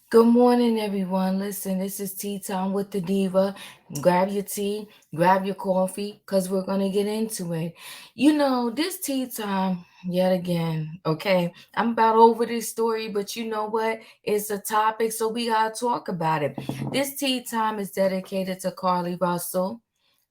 Good morning, everyone. Listen, this is Tea Time with the Diva. Grab your tea, grab your coffee, because we're going to get into it. This tea time, yet again, okay? I'm about over this story, but you know what? It's a topic, so we got to talk about it. This tea time is dedicated to Carlee Russell,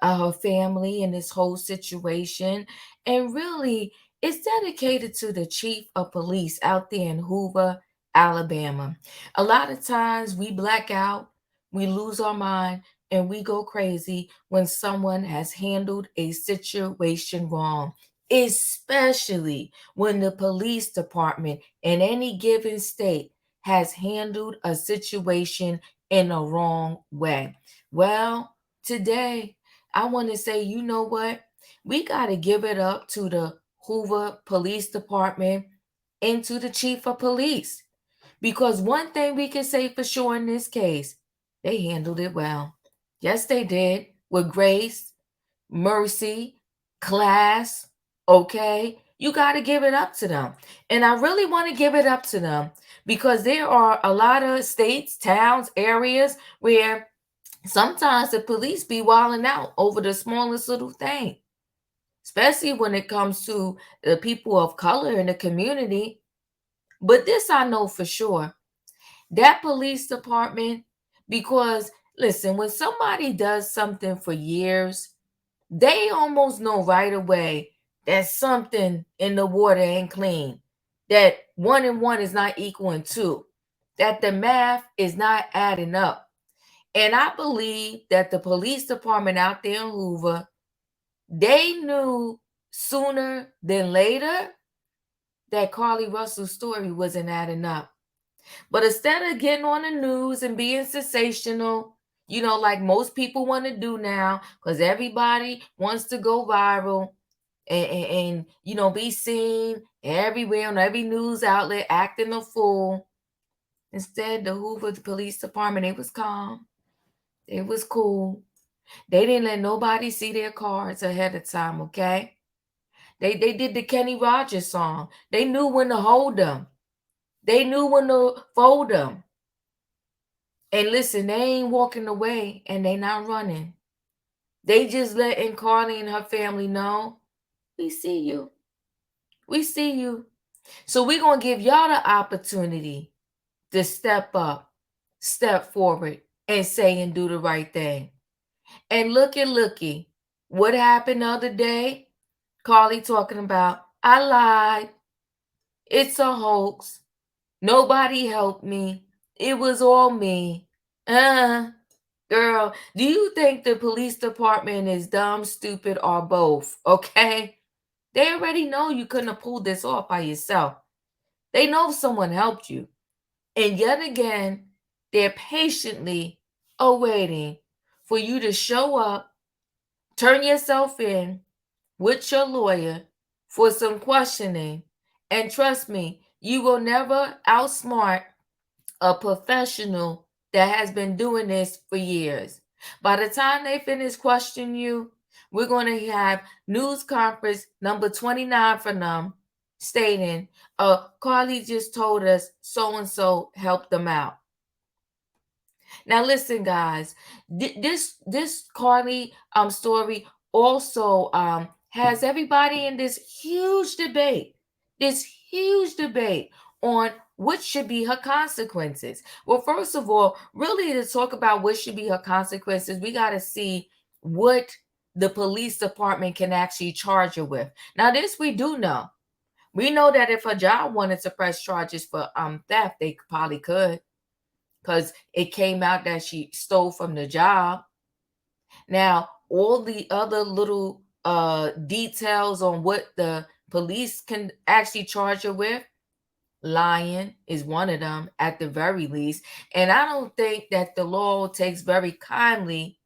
her family, and this whole situation. And really, it's dedicated to the chief of police out there in Hoover, Alabama. A lot of times we black out, we lose our mind, and we go crazy when someone has handled a situation wrong, especially when the police department in any given state has handled a situation in a wrong way. Well, today, I want to say, you know what? We got to give it up to the Hoover Police Department and to the chief of police. Because one thing we can say for sure in this case, they handled it well. Yes, they did. With grace, mercy, class, okay? You got to give it up to them. And I really want to give it up to them because there are a lot of states, towns, areas where sometimes the police be wilding out over the smallest little thing, especially when it comes to the people of color in the community. But this I know for sure, that police department, because listen, when somebody does something for years, they almost know right away that something in the water ain't clean, that one and one is not equaling two, that the math is not adding up. And I believe that the police department out there in Hoover, they knew sooner than later that Carlee Russell's story wasn't adding up. But instead of getting on the news and being sensational, like most people want to do now, because everybody wants to go viral and be seen everywhere on every news outlet acting a fool. Instead, the Hoover Police Department, it was calm. It was cool. They didn't let nobody see their cards ahead of time, okay? They did the Kenny Rogers song. They knew when to hold them. They knew when to fold them. And listen, they ain't walking away and they not running. They just letting Carlee and her family know, we see you. We see you. So we're going to give y'all the opportunity to step up, step forward, and say and do the right thing. And looky, what happened the other day? Carlee talking about, I lied. It's a hoax. Nobody helped me. It was all me. Uh, Girl, do you think the police department is dumb, stupid, or both? Okay? They already know you couldn't have pulled this off by yourself. They know someone helped you. And yet again, they're patiently awaiting for you to show up, turn yourself in with your lawyer for some questioning. And trust me, you will never outsmart a professional that has been doing this for years. By the time they finish questioning you, we're going to have news conference number 29 for them stating, Carlee just told us so and so helped them out. Now listen, guys, this Carlee story also has everybody in this huge debate on what should be her consequences. Well, first of all, really to talk about what should be her consequences, we got to see what the police department can actually charge her with. Now, this we do know. We know that if her job wanted to press charges for theft, they probably could, because it came out that she stole from the job. Now, all the other little details on what the police can actually charge her with, lying is one of them at the very least. And I don't think that the law takes very kindly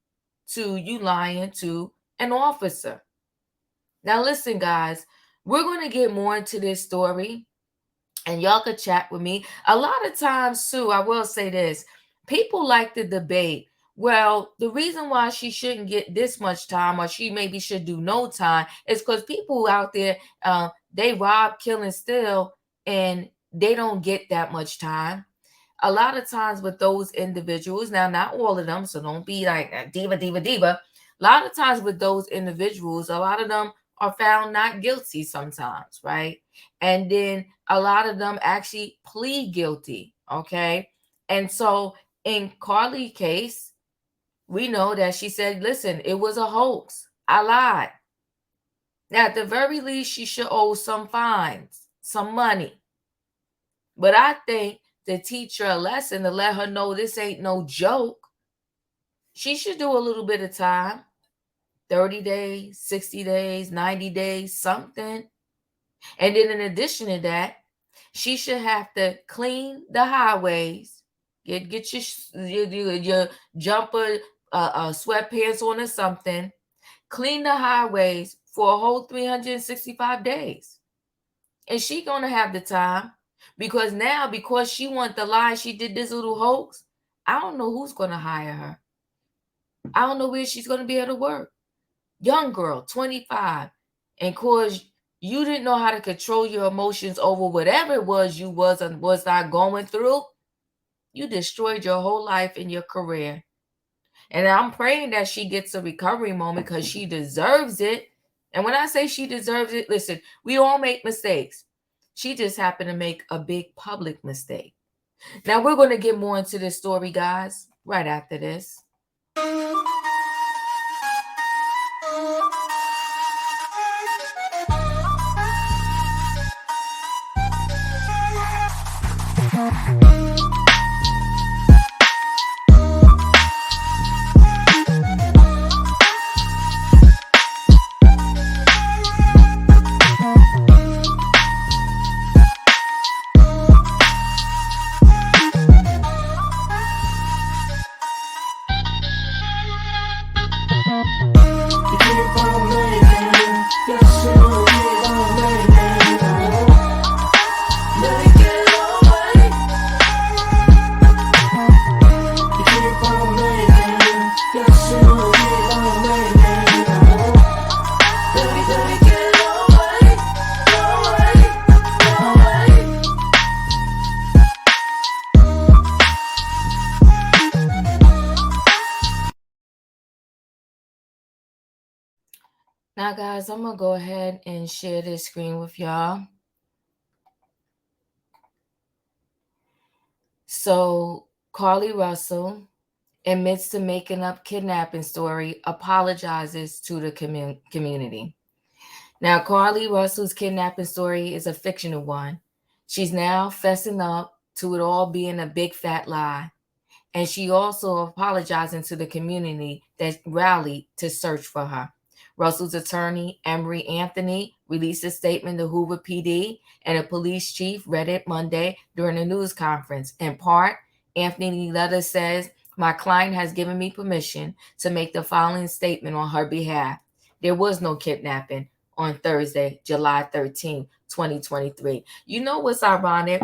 to you lying to an officer. Now, listen, guys, we're going to get more into this story and y'all could chat with me. A lot of times, too, I will say this, people like to debate. Well, the reason why she shouldn't get this much time or she maybe should do no time is because people out there, they rob, kill, and steal, and they don't get that much time. a lot of times with those individuals, now not all of them, so don't be like diva, diva, diva. A lot of times with those individuals, a lot of them are found not guilty sometimes, right? And then a lot of them actually plead guilty, okay? And so in Carlee's case, we know that she said, listen, it was a hoax. I lied. Now, at the very least, she should owe some fines, some money. But I think to teach her a lesson, to let her know this ain't no joke, she should do a little bit of time, 30 days, 60 days, 90 days, something. And then in addition to that, she should have to clean the highways, get your jumper, sweatpants on or something, clean the highways for a whole 365 days. And she gonna have the time because now, because she want the lie, she did this little hoax. I don't know who's gonna hire her. I don't know where she's gonna be able to work. Young girl, 25, and cause you didn't know how to control your emotions over whatever it was you was and was not going through, you destroyed your whole life and your career. And I'm praying that she gets a recovery moment because she deserves it. And when I say she deserves it, listen, we all make mistakes. She just happened to make a big public mistake. Now we're going to get more into this story, guys, right after this. Now, guys, I'm going to go ahead and share this screen with y'all. So, Carlee Russell admits to making up kidnapping story, apologizes to the community. Now, Carlee Russell's kidnapping story is a fictional one. She's now fessing up to it all being a big fat lie. And she also apologizing to the community that rallied to search for her. Russell's attorney, Emery Anthony, released a statement to Hoover PD, and a police chief read it Monday during a news conference. In part, Anthony's letter says, "My client has given me permission to make the following statement on her behalf. There was no kidnapping on Thursday, July 13, 2023. You know what's ironic?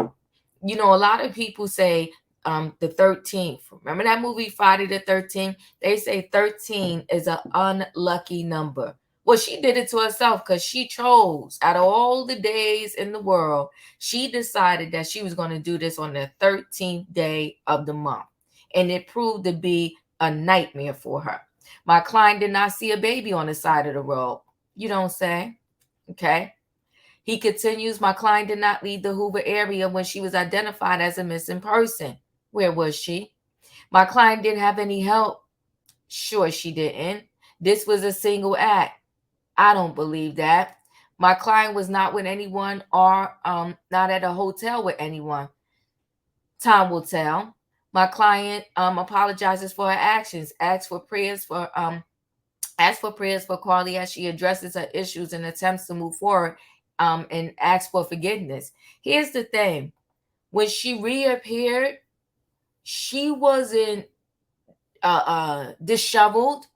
You know, a lot of people say the 13th. Remember that movie Friday the 13th? They say 13 is an unlucky number. Well, she did it to herself because she chose, out of all the days in the world, she decided that she was going to do this on the 13th day of the month. And it proved to be a nightmare for her. My client did not see a baby on the side of the road. You don't say. Okay. He continues, my client did not leave the Hoover area when she was identified as a missing person. Where was she? My client didn't have any help. Sure, she didn't. This was a single act. I don't believe that. My client was not with anyone or not at a hotel with anyone. Time will tell. My client apologizes for her actions, asks for prayers for Carlee as she addresses her issues and attempts to move forward, and asks for forgiveness. Here's the thing. When she reappeared, she wasn't disheveled.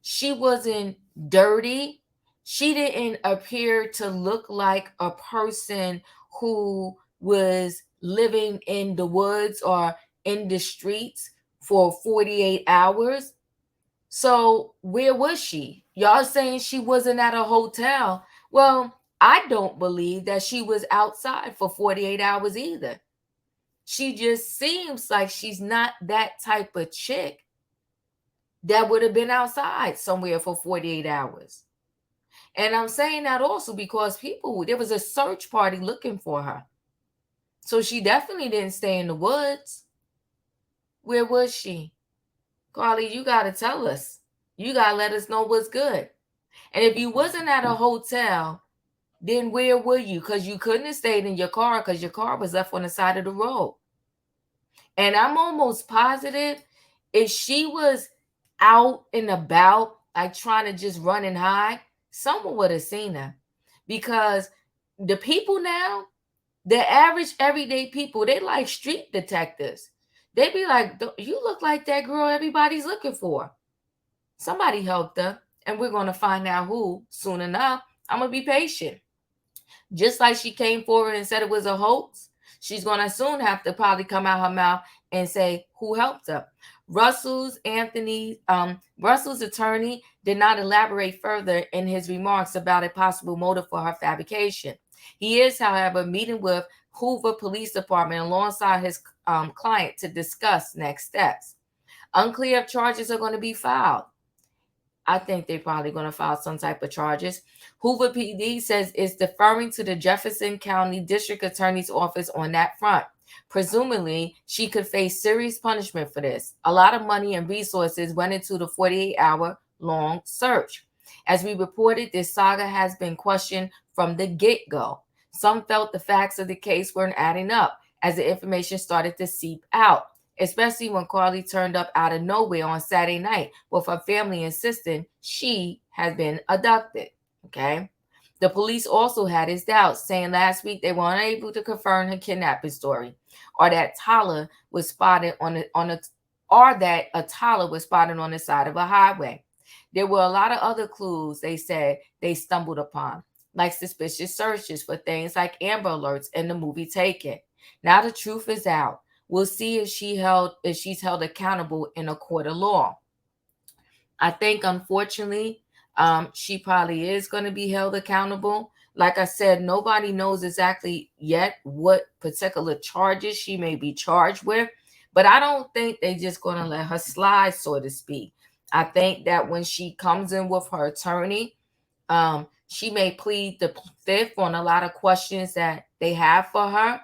She wasn't dirty. She didn't appear to look like a person who was living in the woods or in the streets for 48 hours. So where was she? Y'all saying she wasn't at a hotel. Well, I don't believe that she was outside for 48 hours either. She just seems like she's not that type of chick that would have been outside somewhere for 48 hours. And I'm saying that also because there was a search party looking for her. So she definitely didn't stay in the woods. Where was she? Carlee, you got to tell us. You got to let us know what's good. And if you wasn't at a hotel, then where were you? Because you couldn't have stayed in your car because your car was left on the side of the road. And I'm almost positive if she was out and about, like trying to just run and hide, someone would have seen her. Because the people now, the average everyday people, they like street detectives. They be like, you look like that girl everybody's looking for. Somebody helped her, and we're going to find out who soon enough. I'm going to be patient. Just like she came forward and said it was a hoax, she's going to soon have to probably come out her mouth and say who helped her. Russell's attorney did not elaborate further in his remarks about a possible motive for her fabrication. He is, however, meeting with Hoover Police Department alongside his client to discuss next steps. Unclear if charges are going to be filed. I think they're probably going to file some type of charges. Hoover PD says it's deferring to the Jefferson County District Attorney's Office on that front. Presumably, she could face serious punishment for this. A lot of money and resources went into the 48-hour-long search. As we reported, this saga has been questioned from the get-go. Some felt the facts of the case weren't adding up as the information started to seep out, especially when Carlee turned up out of nowhere on Saturday night with her family insisting she had been abducted. Okay. The police also had its doubts, saying last week they were unable to confirm her kidnapping story, or that Tyler was spotted on the side of a highway. There were a lot of other clues they said they stumbled upon, like suspicious searches for things like Amber Alerts in the movie Taken. Now the truth is out. We'll see if she's held accountable in a court of law. I think, unfortunately, she probably is going to be held accountable. Like I said, nobody knows exactly yet what particular charges she may be charged with, but I don't think they're just going to let her slide, so to speak. I think that when she comes in with her attorney, she may plead the fifth on a lot of questions that they have for her.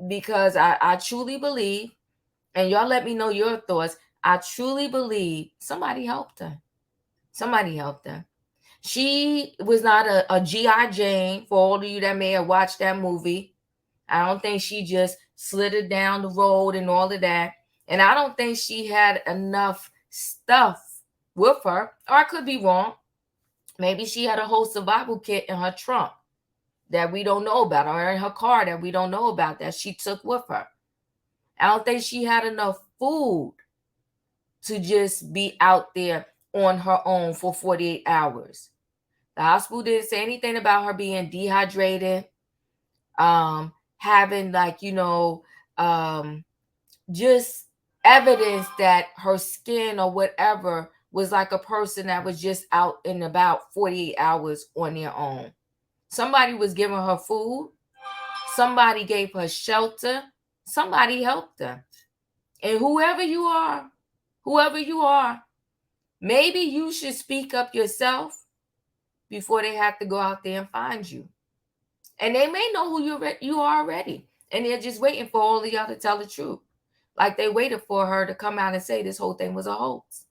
Because I truly believe, and y'all let me know your thoughts, I truly believe somebody helped her. Somebody helped her. She was not a G.I. Jane, for all of you that may have watched that movie. I don't think she just slid it down the road and all of that. And I don't think she had enough stuff with her, or I could be wrong. Maybe she had a whole survival kit in her trunk that we don't know about, or in her car that we don't know about, that she took with her. I don't think she had enough food to just be out there on her own for 48 hours. The hospital didn't say anything about her being dehydrated, having just evidence that her skin or whatever was like a person that was just out and about 48 hours on their own. Somebody was giving her food. Somebody gave her shelter. Somebody helped her. And whoever you are, maybe you should speak up yourself before they have to go out there and find you. And they may know who you are already. And they're just waiting for all of y'all to tell the truth. Like they waited for her to come out and say this whole thing was a hoax.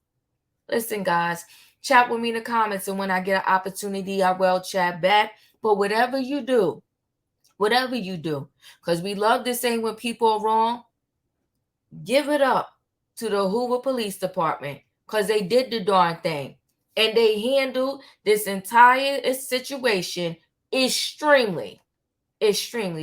Listen, guys, chat with me in the comments. And when I get an opportunity, I will chat back. But whatever you do, because we love this saying when people are wrong, give it up to the Hoover Police Department, because they did the darn thing. And they handled this entire situation extremely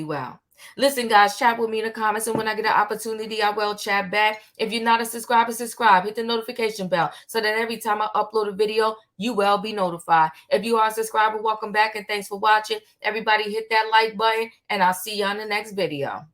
well. Listen, guys, chat with me in the comments, and when I get an opportunity, I will chat back. If you're not a subscriber, subscribe. Hit the notification bell so that every time I upload a video, you will be notified. If you are a subscriber, welcome back, and thanks for watching. Everybody hit that like button, and I'll see you on the next video.